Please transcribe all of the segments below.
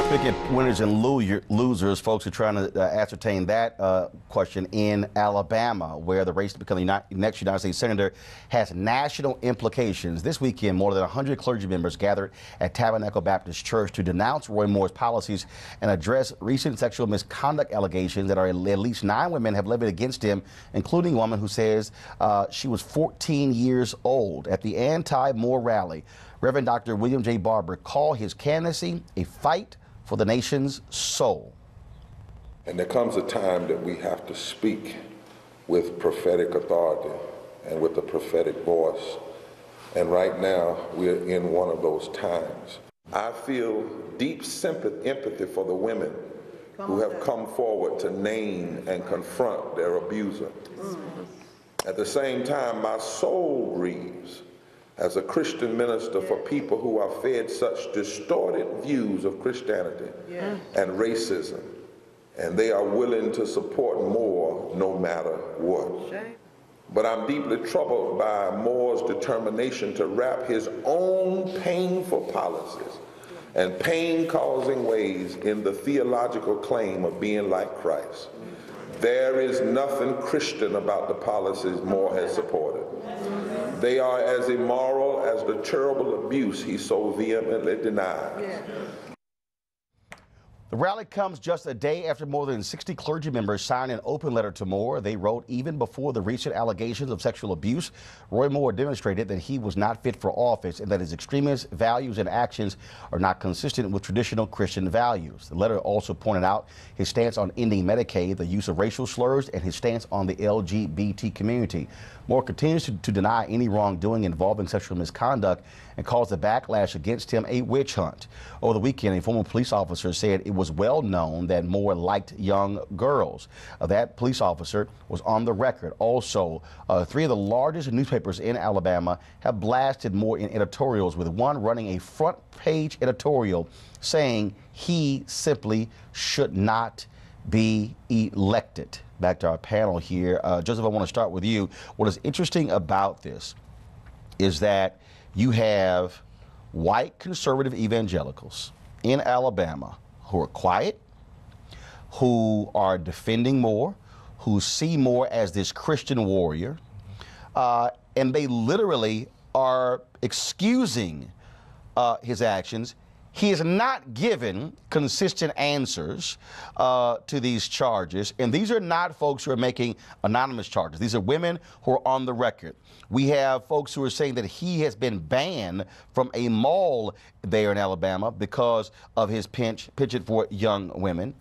Speaking of winners and losers, folks are trying to ascertain that question in Alabama, where the race to become the next United States Senator has national implications. This weekend, more than 100 clergy members gathered at Tabernacle Baptist Church to denounce Roy Moore's policies and address recent sexual misconduct allegations that at least 9 women have levied against him, including a woman who says she was 14 years old. At the anti-Moore rally, Reverend Dr. William J. Barber called his candidacy a fight for the nation's soul. And there comes a time that we have to speak with prophetic authority and with a prophetic voice. And right now, we're in one of those times. I feel deep empathy for the women who have come forward to name and confront their abuser. At the same time, my soul grieves as a Christian minister for people who are fed such distorted views of Christianity and racism, and they are willing to support Moore no matter what. But I'm deeply troubled by Moore's determination to wrap his own painful policies and pain-causing ways in the theological claim of being like Christ. There is nothing Christian about the policies Moore has supported. They are as immoral as the terrible abuse he so vehemently denied. The rally comes just a day after more than 60 clergy members signed an open letter to Moore. They wrote, even before the recent allegations of sexual abuse, Roy Moore demonstrated that he was not fit for office and that his extremist values and actions are not consistent with traditional Christian values. The letter also pointed out his stance on ending Medicaid, the use of racial slurs, and his stance on the LGBT community. Moore continues to deny any wrongdoing involving sexual misconduct and calls the backlash against him a witch hunt. Over the weekend, a former police officer said it was well known that Moore liked young girls. That police officer was on the record. Also, 3 of the largest newspapers in Alabama have blasted Moore in editorials, with one running a front-page editorial saying he simply should not be elected. Back to our panel here. Joseph, I want to start with you. What is interesting about this is that you have white conservative evangelicals in Alabama who are quiet, who are defending Moore, who see Moore as this Christian warrior, and they literally are excusing his actions. He has not given consistent answers to these charges, and these are not folks who are making anonymous charges. These are women who are on the record. We have folks who are saying that he has been banned from a mall there in Alabama because of his penchant for young women.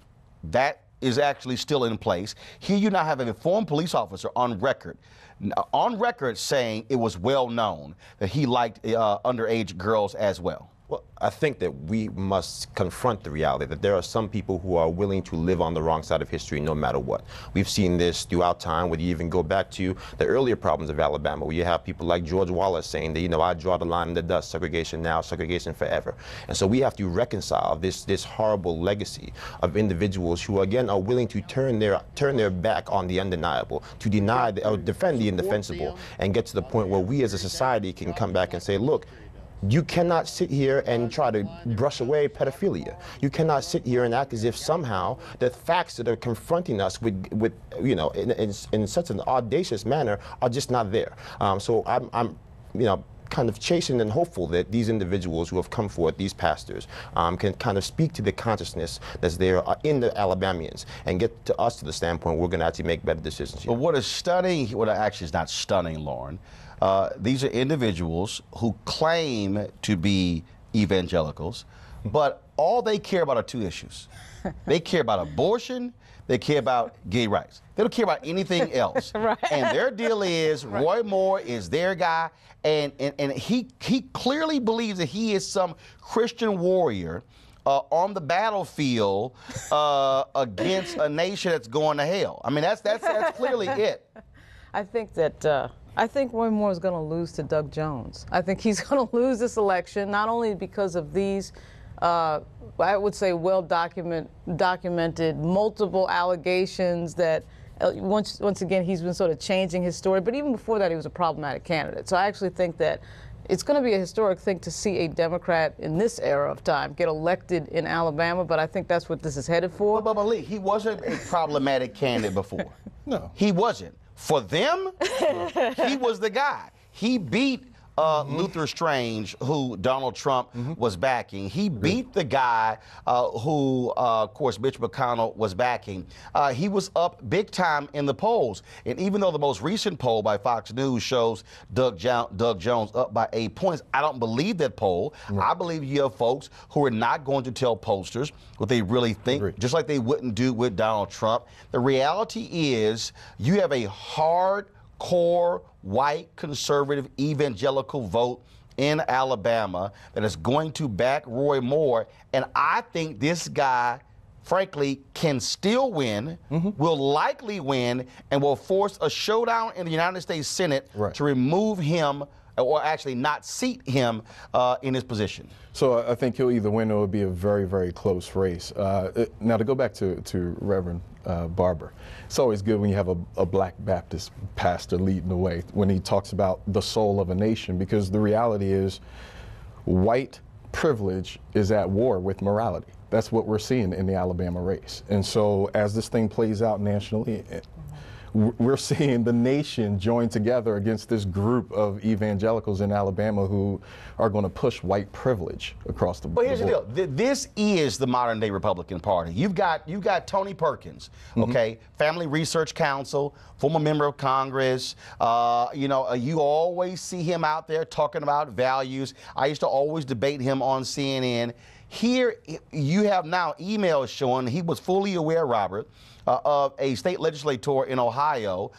That is actually still in place. Here you now have an informed police officer on record saying it was well known that he liked underage girls as well. Well, I think that we must confront the reality that there are some people who are willing to live on the wrong side of history no matter what. We've seen this throughout time, where you even go back to the earlier problems of Alabama, where you have people like George Wallace saying that, I draw the line in the dust, segregation now, segregation forever. And so we have to reconcile this horrible legacy of individuals who, again, are willing to turn their back on the undeniable, to deny or defend the indefensible, and get to the point where we as a society can come back and say, look, you cannot sit here and try to brush away pedophilia. You cannot sit here and act as if somehow the facts that are confronting us with in such an audacious manner are just not there. So I'm kind of chastened and hopeful that these individuals who have come forward, these pastors, can kind of speak to the consciousness that's there in the Alabamians and get to us to the standpoint we're going to actually make better decisions here. But what is stunning, what actually is not stunning, Lauren, these are individuals who claim to be evangelicals, but all they care about are 2 issues. They care about abortion, they care about gay rights. They don't care about anything else. Right. And their deal is Roy Moore is their guy, and he clearly believes that he is some Christian warrior on the battlefield against a nation that's going to hell. I mean, that's clearly it. I think that I think Roy Moore is going to lose to Doug Jones. I think he's going to lose this election, not only because of these, I would say, documented multiple allegations that once again he's been sort of changing his story, but even before that he was a problematic candidate. So I actually think that it's going to be a historic thing to see a Democrat in this era of time get elected in Alabama, but I think that's what this is headed for. But Lee, he wasn't a problematic candidate before. No. He wasn't. For them, he was the guy. He beat Luther Strange, who Donald Trump was backing. He beat the guy who, of course, Mitch McConnell was backing. He was up big time in the polls. And even though the most recent poll by Fox News shows Doug Jones up by 8 points, I don't believe that poll. I believe you have folks who are not going to tell pollsters what they really think, just like they wouldn't do with Donald Trump. The reality is you have a hardcore white conservative evangelical vote in Alabama that is going to back Roy Moore. And I think this guy, frankly, can still win, will likely win, and will force a showdown in the United States Senate to remove him, or actually not seat him in his position. So I think he'll either win or it'll be a very, very close race. Now, to go back to Reverend Barber, it's always good when you have a black Baptist pastor leading the way when he talks about the soul of a nation, because the reality is white privilege is at war with morality. That's what we're seeing in the Alabama race. And so as this thing plays out nationally, we're seeing the nation join together against this group of evangelicals in Alabama who are going to push white privilege across the board. But here's the deal. This is the modern day Republican Party. You've got Tony Perkins, okay, Family Research Council, former member of Congress. You always see him out there talking about values. I used to always debate him on CNN. Here you have now emails showing he was fully aware, Robert, of a state legislator in Ohio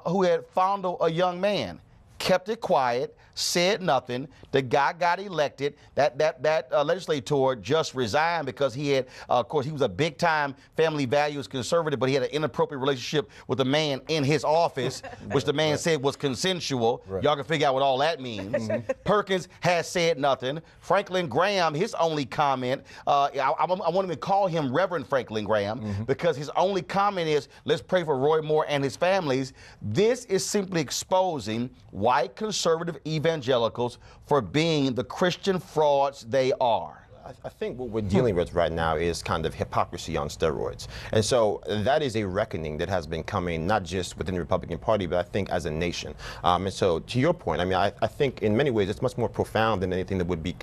who had fondled a young man, kept it quiet, said nothing. The guy got elected. That legislator just resigned because he had, of course, he was a big-time family values conservative, but he had an inappropriate relationship with a man in his office, which the man said was consensual. Y'all can figure out what all that means. Perkins has said nothing. Franklin Graham, his only comment, I won't even call him Reverend Franklin Graham, because his only comment is, let's pray for Roy Moore and his families. This is simply exposing white conservative evangelicals for being the Christian frauds they are. I think what we're dealing with right now is kind of hypocrisy on steroids. And so that is a reckoning that has been coming not just within the Republican Party, but I think as a nation. And so to your point, I mean, I think in many ways it's much more profound than anything that would be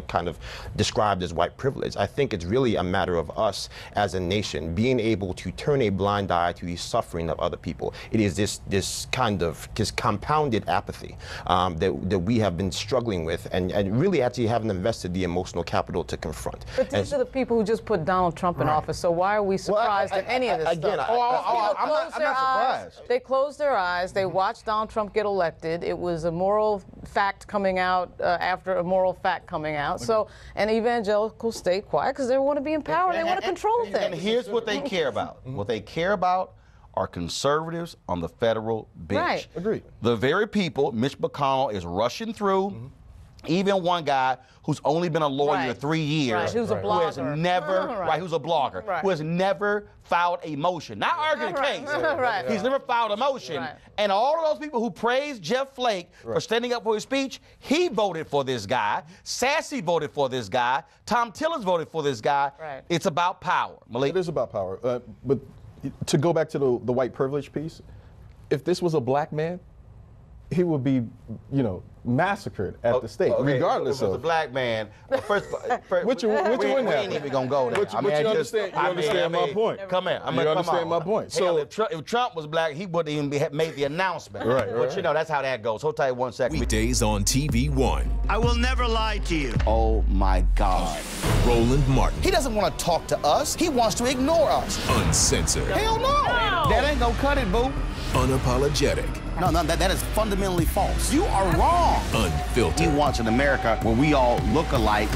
kind of described as white privilege. I think it's really a matter of us as a nation being able to turn a blind eye to the suffering of other people. It is this kind of compounded apathy that we have been struggling with and really actually haven't invested the emotional capital to confront. But these are the people who just put Donald Trump in office, so why are we surprised at any of this stuff? I'm not surprised. They closed their eyes. They watched Donald Trump get elected. It was a moral fact coming out after a moral fact coming out. So, and evangelicals stay quiet because they want to be in power. They want to control things. And here's what they care about. What they care about are conservatives on the federal bench. Right. Agreed. The very people Mitch McConnell is rushing through. Even one guy who's only been a lawyer 3 years, who's a blogger, who has never, who's a blogger, who has never filed a motion, not arguing a case. He's never filed a motion. And all of those people who praised Jeff Flake for standing up for his speech, he voted for this guy. Sassy voted for this guy. Tom Tillis voted for this guy. It's about power. Malik? It is about power. But to go back to the white privilege piece, if this was a black man, he would be, massacred at the stake, regardless of. If it was a black man, first Which you wouldn't have. We ain't even gonna go there. But you understand my point. Come here. You understand my point. So if Trump was black, he wouldn't even made the announcement. But that's how that goes. Hold tight 1 second. Weekdays on TV One. I will never lie to you. Oh my God. Roland Martin. He doesn't want to talk to us. He wants to ignore us. Uncensored. Hell no. That ain't gonna cut it, boo. Unapologetic. No, that is fundamentally false. You are wrong. Unfiltered. He wants an America where we all look alike.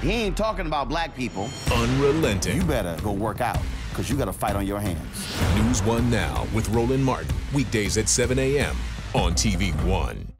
He ain't talking about black people. Unrelenting. You better go work out, because you got a fight on your hands. NewsOne Now with Roland Martin. Weekdays at 7 a.m. on TV One.